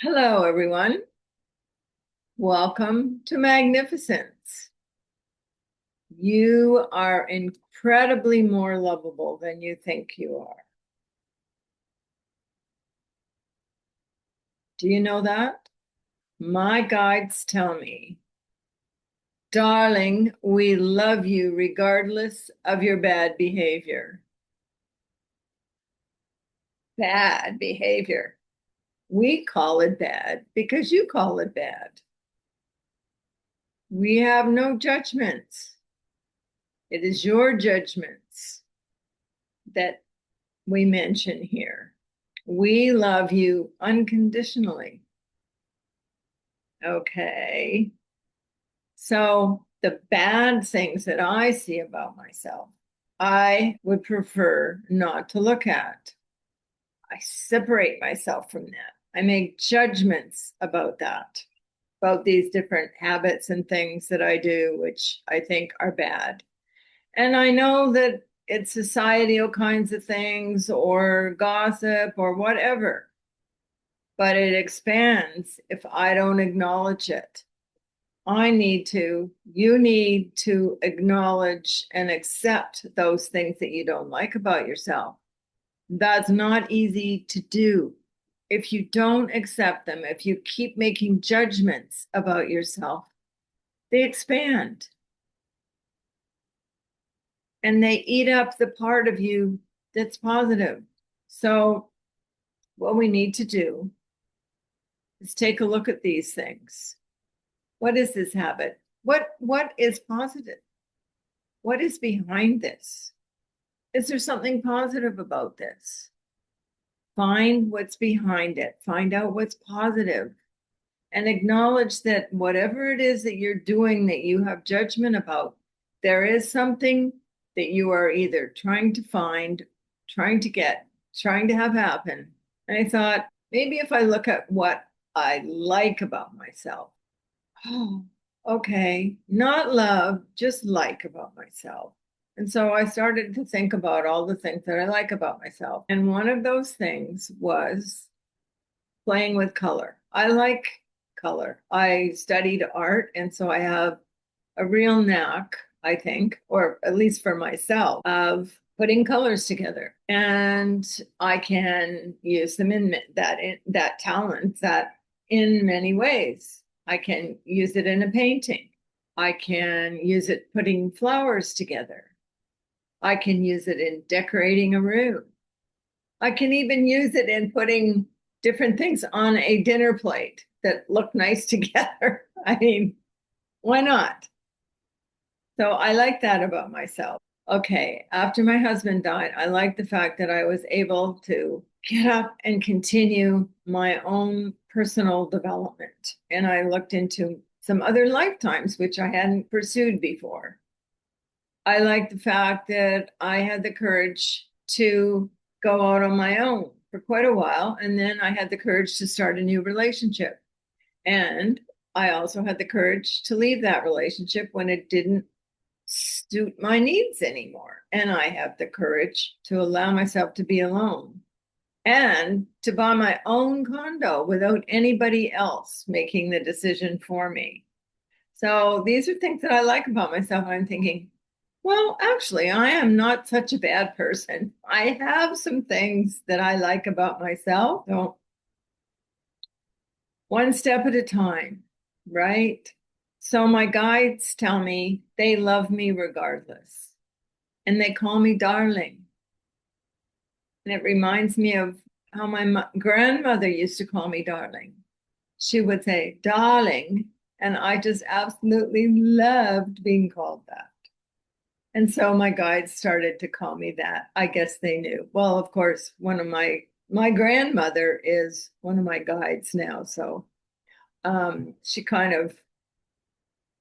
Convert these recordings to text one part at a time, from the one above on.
Hello, everyone. Welcome to Magnificence. You are incredibly more lovable than you think you are. Do you know that? My guides tell me, darling, we love you regardless of your bad behavior. Bad behavior. We call it bad because you call it bad. We have no judgments. It is your judgments that we mention here. We love you unconditionally. Okay. So the bad things that I see about myself, I would prefer not to look at. I separate myself from that. I make judgments about that, about these different habits and things that I do, which I think are bad. And I know that it's societal kinds of things or gossip or whatever, but it expands if I don't acknowledge it. You need to acknowledge and accept those things that you don't like about yourself. That's not easy to do. If you don't accept them, if you keep making judgments about yourself, they expand and they eat up the part of you that's positive. So, what we need to do is take a look at these things. What is this habit? What is positive? What is behind this? Is there something positive about this? Find what's behind it. Find out what's positive and acknowledge that whatever it is that you're doing that you have judgment about, there is something that you are either trying to find, trying to get, trying to have happen. And I thought, maybe if I look at what I like about myself, oh, okay, not love, just like about myself. And so I started to think about all the things that I like about myself. And one of those things was playing with color. I like color. I studied art, and so I have a real knack, I think, or at least for myself, of putting colors together. And I can use them in that talent that in many ways. I can use it in a painting. I can use it putting flowers together. I can use it in decorating a room. I can even use it in putting different things on a dinner plate that look nice together. I mean, why not? So I like that about myself. Okay, after my husband died, I like the fact that I was able to get up and continue my own personal development. And I looked into some other lifetimes, which I hadn't pursued before. I like the fact that I had the courage to go out on my own for quite a while. And then I had the courage to start a new relationship. And I also had the courage to leave that relationship when it didn't suit my needs anymore. And I have the courage to allow myself to be alone and to buy my own condo without anybody else making the decision for me. So these are things that I like about myself. And I'm thinking, well, actually, I am not such a bad person. I have some things that I like about myself. So one step at a time, right? So my guides tell me they love me regardless, and they call me darling. And it reminds me of how my grandmother used to call me darling. She would say, darling, and I just absolutely loved being called that. And so my guides started to call me that. I guess they knew. Well, of course, one of my grandmother is one of my guides now. So she kind of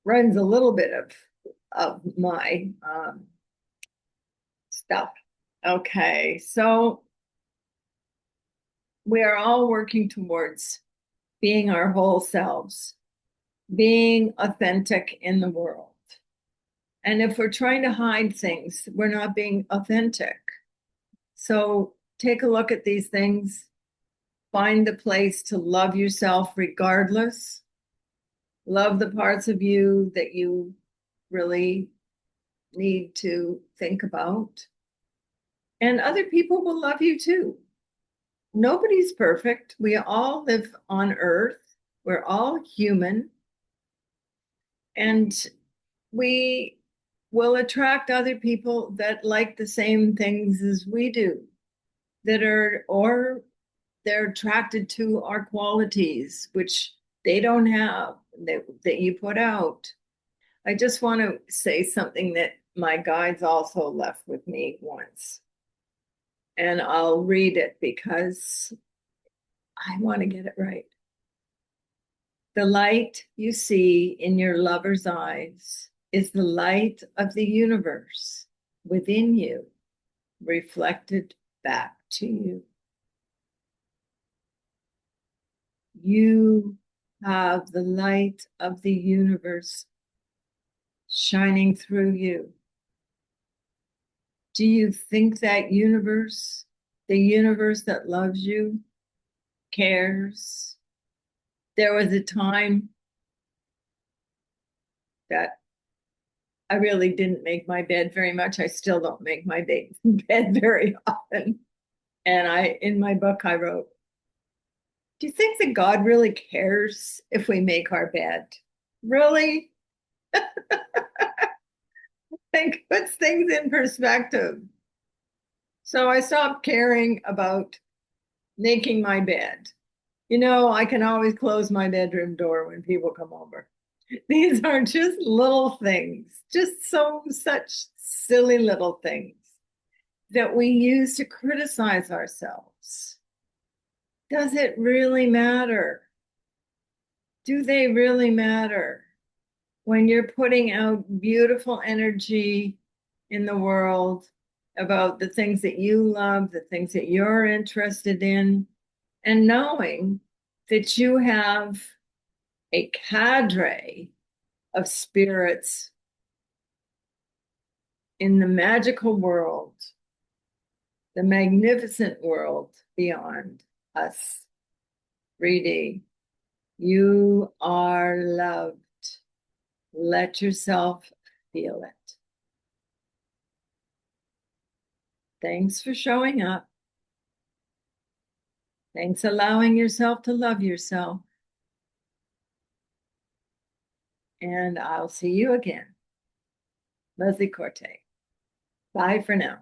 runs a little bit of my stuff. Okay, so we are all working towards being our whole selves, being authentic in the world. And if we're trying to hide things, we're not being authentic. So take a look at these things. find the place to love yourself regardless. Love the parts of you that you really need to think about. And other people will love you too. Nobody's perfect. We all live on earth. We're all human. And we will attract other people that like the same things as we do, that are, or they're attracted to our qualities, which they don't have, that you put out. I just want to say something that my guides also left with me once. And I'll read it because I want to get it right. The light you see in your lover's eyes is the light of the universe within you, reflected back to you. You have the light of the universe shining through you. Do you think that universe, the universe that loves you, cares? There was a time that I really didn't make my bed very much. I still don't make my bed very often. And in my book, I wrote, do you think that God really cares if we make our bed? Really? Think puts things in perspective. So I stopped caring about making my bed. You know, I can always close my bedroom door when people come over. These are just little things, just such silly little things that we use to criticize ourselves. Does it really matter? Do they really matter? When you're putting out beautiful energy in the world about the things that you love, the things that you're interested in, and knowing that you have a cadre of spirits in the magical world, the magnificent world beyond us. 3D, you are loved. Let yourself feel it. Thanks for showing up. Thanks allowing yourself to love yourself. And I'll see you again. Leslie Corte. Bye for now.